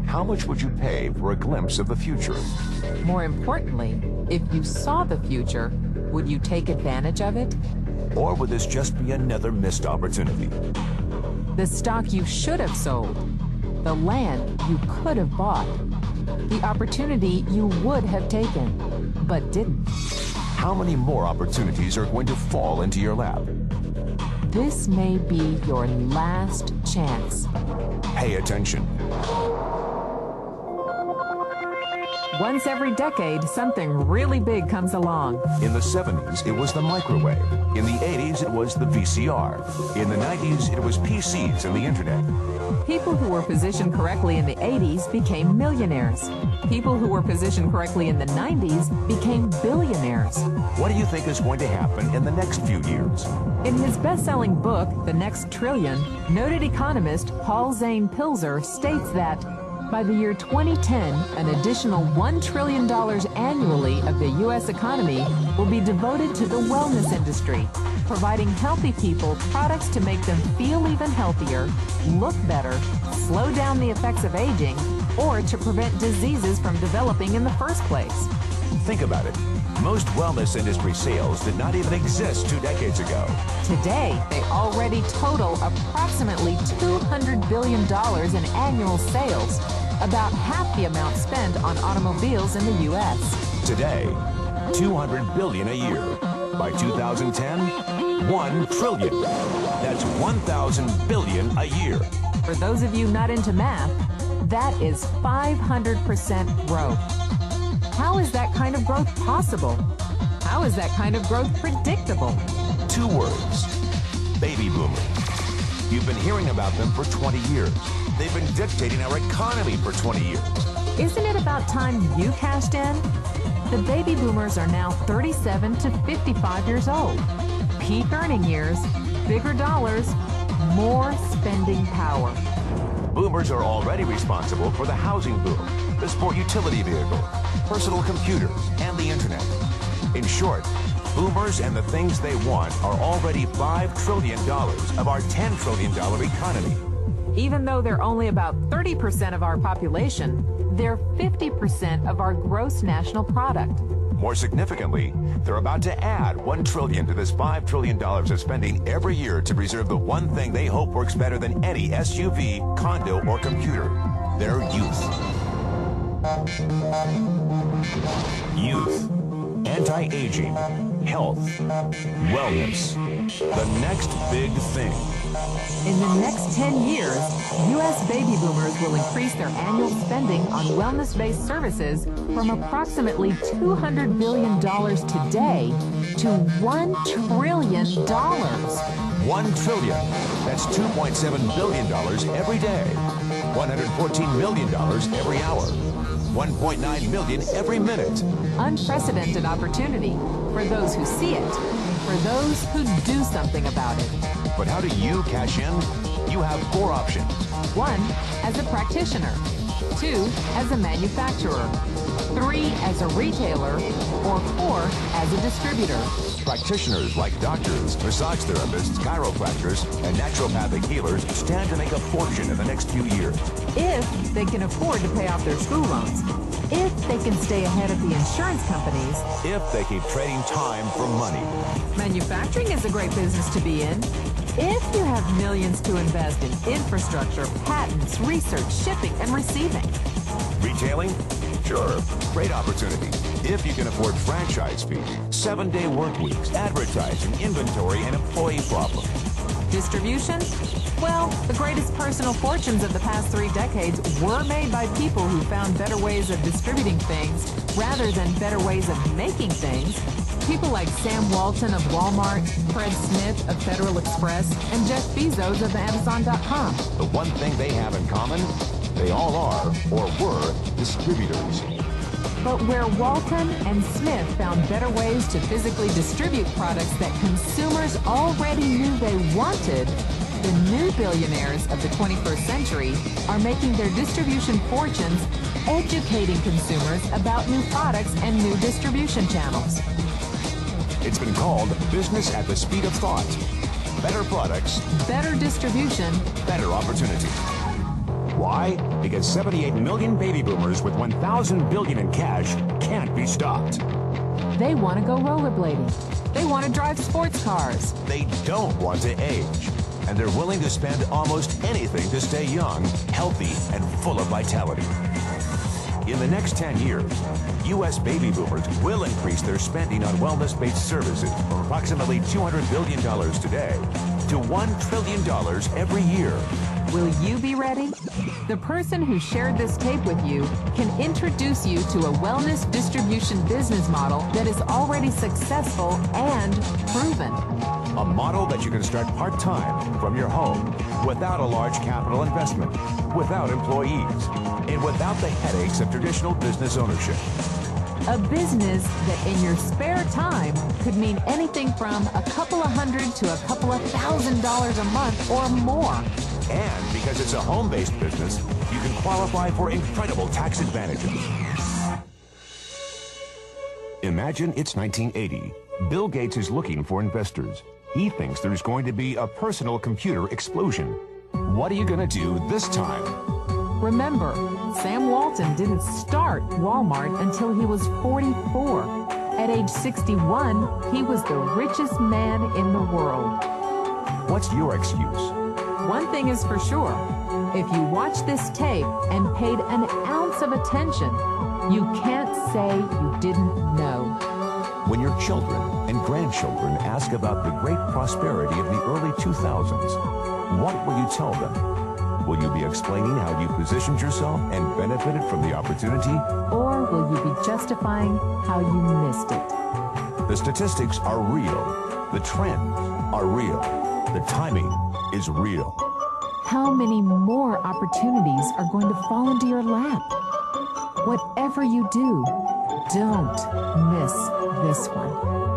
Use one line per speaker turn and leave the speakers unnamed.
How much would you pay for a glimpse of the future?
More importantly, if you saw the future, would you take advantage of it?
Or would this just be another missed opportunity?
The stock you should have sold, the land you could have bought, the opportunity you would have taken, but didn't.
How many more opportunities are going to fall into your lap?
This may be your last chance.
Pay attention.
Once every decade, something really big comes along.
In the 70s, it was the microwave. In the 80s, it was the VCR. In the 90s, it was PCs and the internet.
People who were positioned correctly in the 80s became millionaires. People who were positioned correctly in the 90s became billionaires.
What do you think is going to happen in the next few years?
In his best-selling book, The Next Trillion, noted economist Paul Zane Pilzer states that by the year 2010, an additional $1 trillion annually of the U.S. economy will be devoted to the wellness industry, providing healthy people products to make them feel even healthier, look better, slow down the effects of aging, or to prevent diseases from developing in the first place.
Think about it. Most wellness industry sales did not even exist 2 decades ago.
Today, they already total approximately $200 billion in annual sales, about half the amount spent on automobiles in the U.S.
Today, $200 billion a year. By 2010, $1 trillion. That's 1,000 billion a year.
For those of you not into math, that is 500% growth. How is that kind of growth possible? How is that kind of growth predictable?
2 words. Baby boomers. You've been hearing about them for 20 years. They've been dictating our economy for 20 years.
Isn't it about time you cashed in? The baby boomers are now 37 to 55 years old. Peak earning years, bigger dollars, more spending power.
Boomers are already responsible for the housing boom, the sport utility vehicle, personal computers, and the internet. In short, boomers and the things they want are already $5 trillion of our $10 trillion economy.
Even though they're only about 30% of our population, they're 50% of our gross national product.
More significantly, they're about to add $1 trillion to this $5 trillion of spending every year to preserve the one thing they hope works better than any SUV, condo, or computer: their youth. Youth, anti-aging, health, wellness, the next big thing.
In the next 10 years, U.S. baby boomers will increase their annual spending on wellness-based services from approximately $200 billion today to $1 trillion.
$1 trillion. That's $2.7 billion every day. $114 million every hour. $1.9 million every minute.
Unprecedented opportunity for those who see it, for those who do something about it.
But how do you cash in? You have 4 options.
1, as a practitioner. 2, as a manufacturer. 3, as a retailer. Or 4, as a distributor.
Practitioners like doctors, massage therapists, chiropractors, and naturopathic healers stand to make a fortune in the next few years.
If they can afford to pay off their school loans. If they can stay ahead of the insurance companies.
If they keep trading time for money.
Manufacturing is a great business to be in. If you have millions to invest in infrastructure, patents, research, shipping, and receiving.
Retailing? Sure, great opportunity. If you can afford franchise fees, 7-day work weeks, advertising, inventory, and employee problems.
Distribution? Well, the greatest personal fortunes of the past 3 decades were made by people who found better ways of distributing things rather than better ways of making things. People like Sam Walton of Walmart, Fred Smith of Federal Express, and Jeff Bezos of Amazon.com.
The one thing they have in common, they all are, or were, distributors.
But where Walton and Smith found better ways to physically distribute products that consumers already knew they wanted, the new billionaires of the 21st century are making their distribution fortunes educating consumers about new products and new distribution channels.
It's been called business at the speed of thought. better products,
better distribution,
better opportunity. Why? Because 78 million baby boomers with 1,000 billion in cash can't be stopped.
They want to go rollerblading. They want to drive sports cars.
They don't want to age. And they're willing to spend almost anything to stay young, healthy, and full of vitality. In the next 10 years, U.S. baby boomers will increase their spending on wellness-based services from approximately $200 billion today to $1 trillion every year.
Will you be ready? The person who shared this tape with you can introduce you to a wellness distribution business model that is already successful and proven.
A model that you can start part-time from your home without a large capital investment, without employees, and without the headaches of traditional business ownership.
A business that in your spare time could mean anything from a couple of hundred to a couple of $1,000s a month or more.
And because it's a home-based business, you can qualify for incredible tax advantages. Imagine it's 1980. Bill Gates is looking for investors. He thinks there's going to be a personal computer explosion. What are you going to do this time?
Remember, Sam Walton didn't start Walmart until he was 44. At age 61, he was the richest man in the world.
What's your excuse?
One thing is for sure, if you watch this tape and paid an ounce of attention, you can't say you didn't know.
When your children and grandchildren ask about the great prosperity of the early 2000s, what will you tell them? Will you be explaining how you positioned yourself and benefited from the opportunity?
Or will you be justifying how you missed it?
The statistics are real. The trends are real. The timing is real.
How many more opportunities are going to fall into your lap? Whatever you do, don't miss this one.